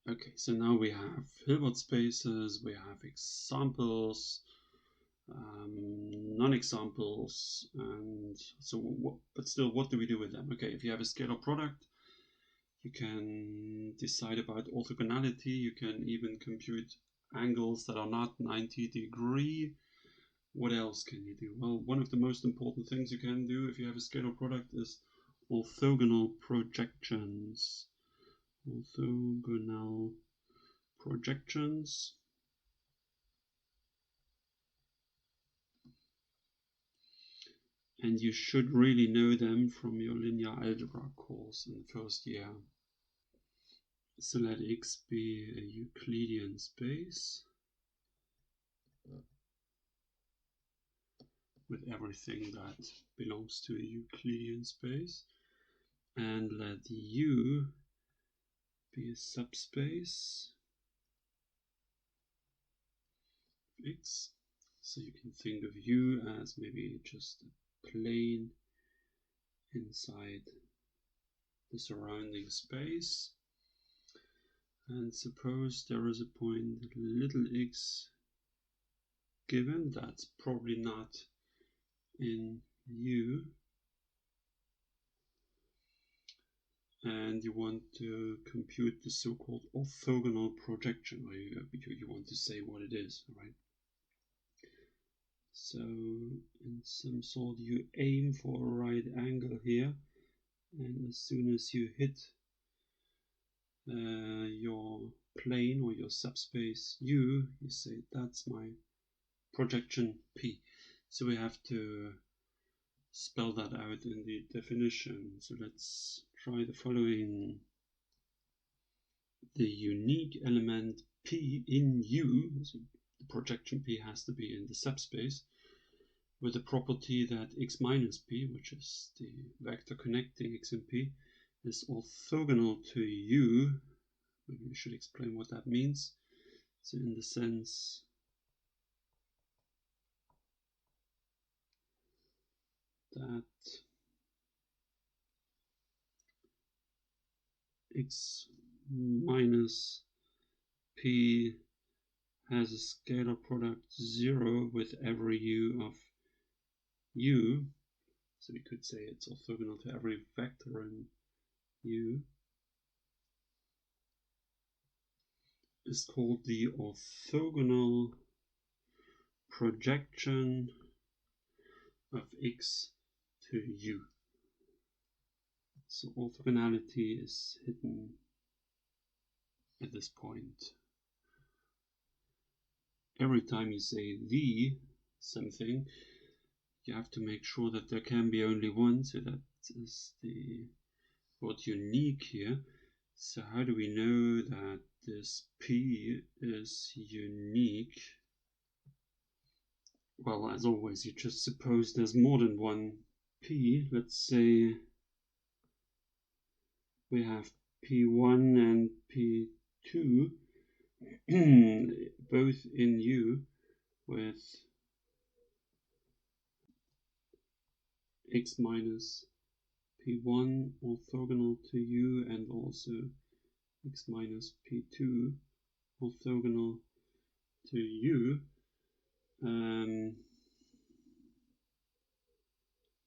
Okay, so now we have Hilbert spaces, we have examples, non-examples, and so but still, what do we do with them? Okay, if you have a scalar product, you can decide about orthogonality, you can even compute angles that are not 90 degrees. What else can you do? Well, one of the most important things you can do if you have a scalar product is orthogonal projections. Orthogonal projections. And you should really know them from your linear algebra course in the first year. So let X be a Euclidean space with everything that belongs to a Euclidean space, and let U be a subspace of X. So you can think of U as maybe just a plane inside the surrounding space. And suppose there is a point little x given, that's probably not in U, and you want to compute the so-called orthogonal projection, or you want to say what it is, right? So in some sort you aim for a right angle here, and as soon as you hit your plane or your subspace U, you say that's my projection P. So we have to spell that out in the definition. So let's try the following. The unique element P in U, so the projection P has to be in the subspace, with the property that X minus P, which is the vector connecting X and P, is orthogonal to U. Maybe we should explain what that means. So in the sense that X minus P has a scalar product 0 with every U of U. So we could say it's orthogonal to every vector in U. Is called the orthogonal projection of X to U. So orthogonality is hidden at this point. Every time you say the something, you have to make sure that there can be only one, so that is the word unique here. So how do we know that this P is unique? Well, as always, you just suppose there's more than one P. Let's say we have P1 and P2 both in U with X minus P1 orthogonal to U and also X minus P2 orthogonal to U.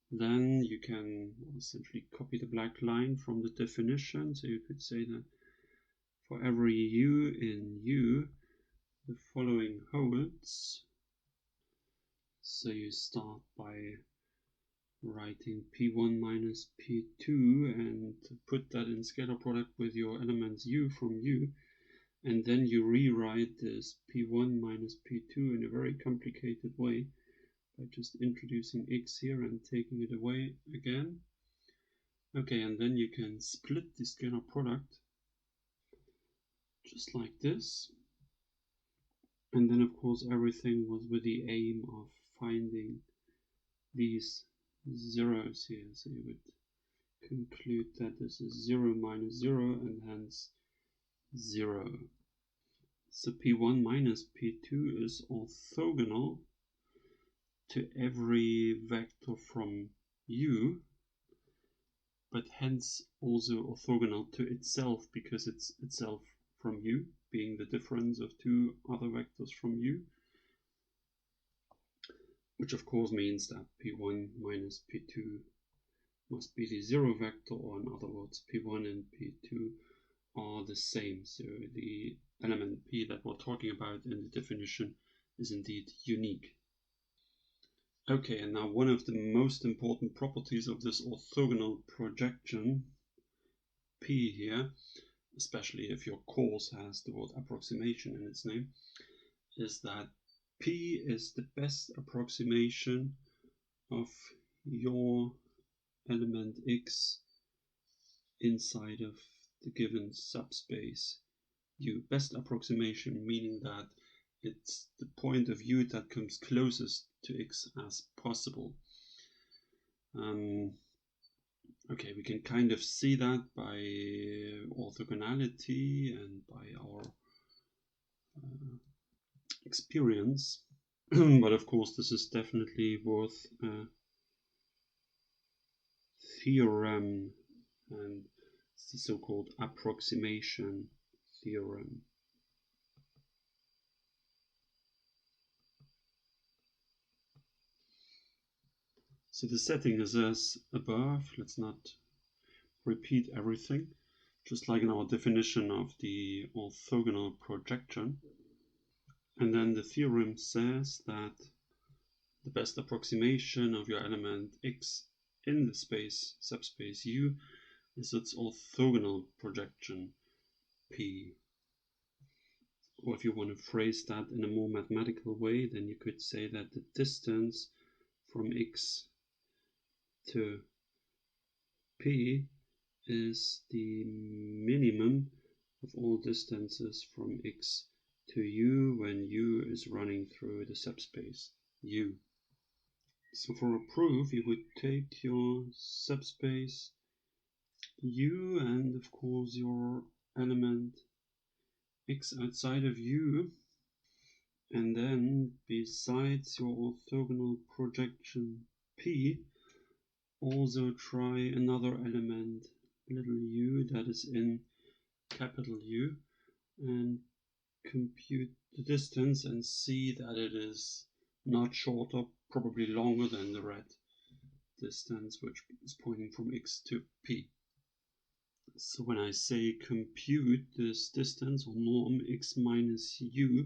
Then you can essentially copy the black line from the definition. So you could say that for every U in U, the following holds. So you start by writing P1 minus P2 and put that in scalar product with your elements U from U. And then you rewrite this P1 minus P2 in a very complicated way by just introducing X here and taking it away again. Okay, and then you can split the scalar product just like this. And then of course everything was with the aim of finding these zeros here. So you would conclude that this is 0 minus 0 and hence 0. So P1 minus P2 is orthogonal to every vector from U, but hence also orthogonal to itself because it's itself from U, being the difference of two other vectors from U, which of course means that P1 minus P2 must be the zero vector, or in other words, P1 and P2 are the same. So the element P that we're talking about in the definition is indeed unique. Okay, and now one of the most important properties of this orthogonal projection P here, especially if your course has the word approximation in its name, is that P is the best approximation of your element X inside of the given subspace U. Best approximation meaning that it's the point of view that comes closest to X as possible. Okay, we can kind of see that by orthogonality and by our experience, but of course this is definitely worth a theorem, and it's the so-called approximation theorem. So the setting is as above. Let's not repeat everything, just like in our definition of the orthogonal projection. And then the theorem says that the best approximation of your element X in the space, subspace U, is its orthogonal projection P. Or if you want to phrase that in a more mathematical way, then you could say that the distance from X to P is the minimum of all distances from X to U when U is running through the subspace U. So for a proof, you would take your subspace U and of course your element X outside of U, and then besides your orthogonal projection P, also try another element, little u, that is in capital U, and compute the distance and see that it is not shorter, probably longer than the red distance, which is pointing from X to P. So when I say compute this distance or norm X minus U,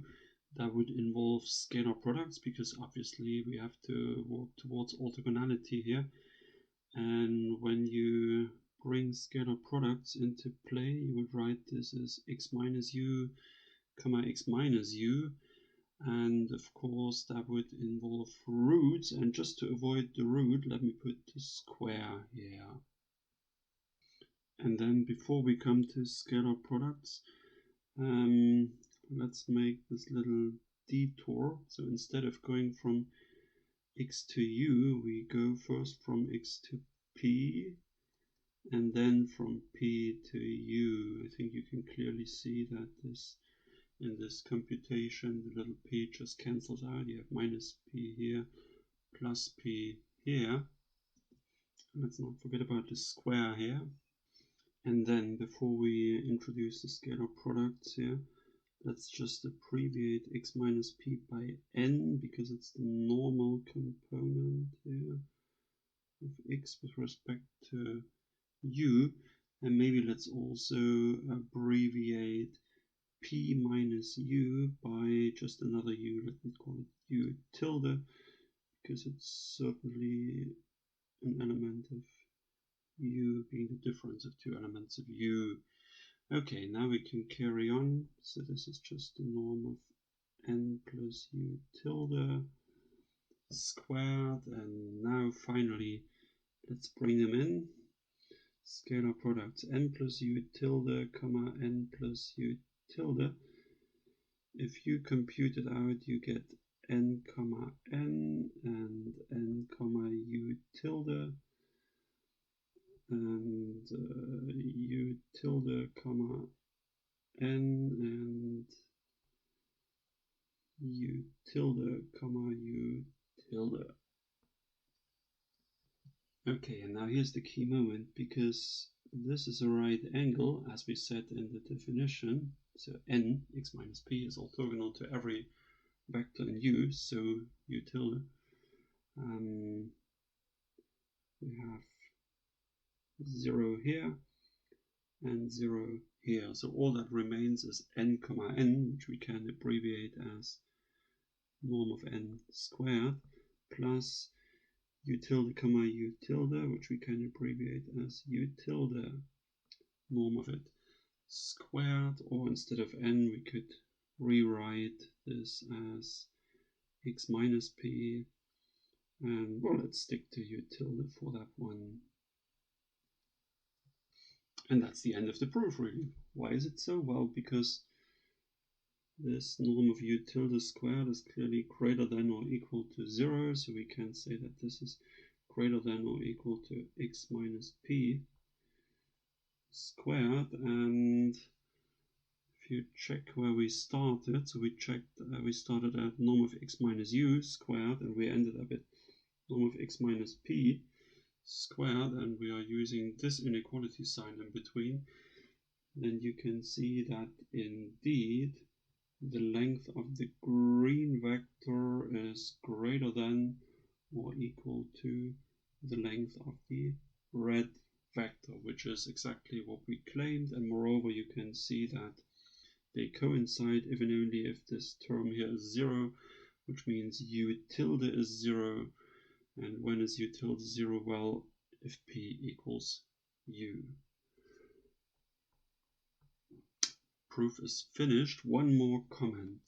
that would involve scalar products, because obviously we have to work towards orthogonality here. And when you bring scalar products into play, you would write this as X minus U, comma X minus U. And of course that would involve roots, and just to avoid the root, let me put the square here. And then before we come to scalar products, let's make this little detour. So instead of going from X to U, we go first from X to P, and then from P to U. I think you can clearly see that this, in this computation, the little p just cancels out. You have minus p here, plus p here. Let's not forget about the square here. And then before we introduce the scalar products here, let's just abbreviate X minus P by N, because it's the normal component here of X with respect to U. And maybe let's also abbreviate P minus U by just another U. Let me call it U tilde, because it's certainly an element of U, being the difference of two elements of U. Okay, now we can carry on. So this is just the norm of N plus U tilde squared. And now finally, let's bring them in. Scalar products N plus U tilde, comma N plus U tilde. If you compute it out, you get N comma N and N comma U tilde, and U tilde comma N and U tilde comma U tilde. Okay, and now here's the key moment, because this is a right angle, as we said in the definition. So n, x minus p, is orthogonal to every vector in U, so U tilde. We have 0 here and 0 here. So all that remains is n comma n, which we can abbreviate as norm of n squared, plus U tilde comma U tilde, which we can abbreviate as U tilde, norm of it squared, or instead of n we could rewrite this as x minus p, and well, let's stick to U tilde for that one. And that's the end of the proof, really. Why is it so? Well, because this norm of U tilde squared is clearly greater than or equal to 0, so we can say that this is greater than or equal to x minus p squared. And if you check where we started, so we started at norm of x minus u squared, and we ended up at norm of x minus p squared, and we are using this inequality sign in between, then you can see that indeed the length of the green vector is greater than or equal to the length of the red vector, which is exactly what we claimed. And moreover, you can see that they coincide if and only if this term here is 0, which means U tilde is 0. And when is U tilde 0? Well, if P equals U. Proof is finished. One more comment.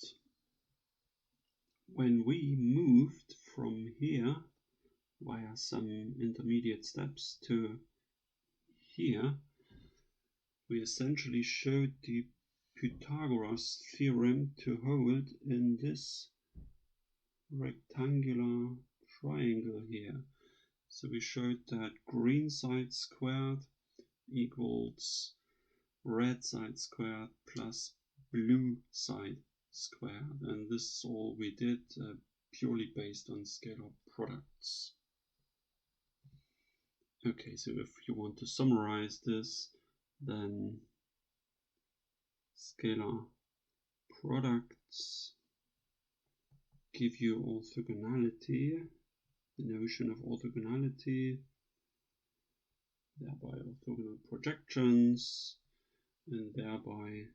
When we moved from here via some intermediate steps to here, we essentially showed the Pythagoras theorem to hold in this rectangular triangle here. So we showed that green side squared equals red side squared plus blue side squared, and this is all we did, purely based on scalar products. Okay, so if you want to summarize this, then scalar products give you orthogonality, the notion of orthogonality, thereby orthogonal projections, and thereby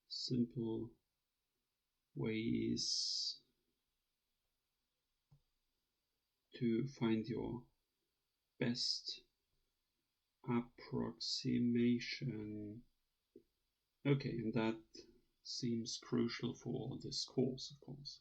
simple ways to find your best approximation. Okay, and that seems crucial for this course, of course.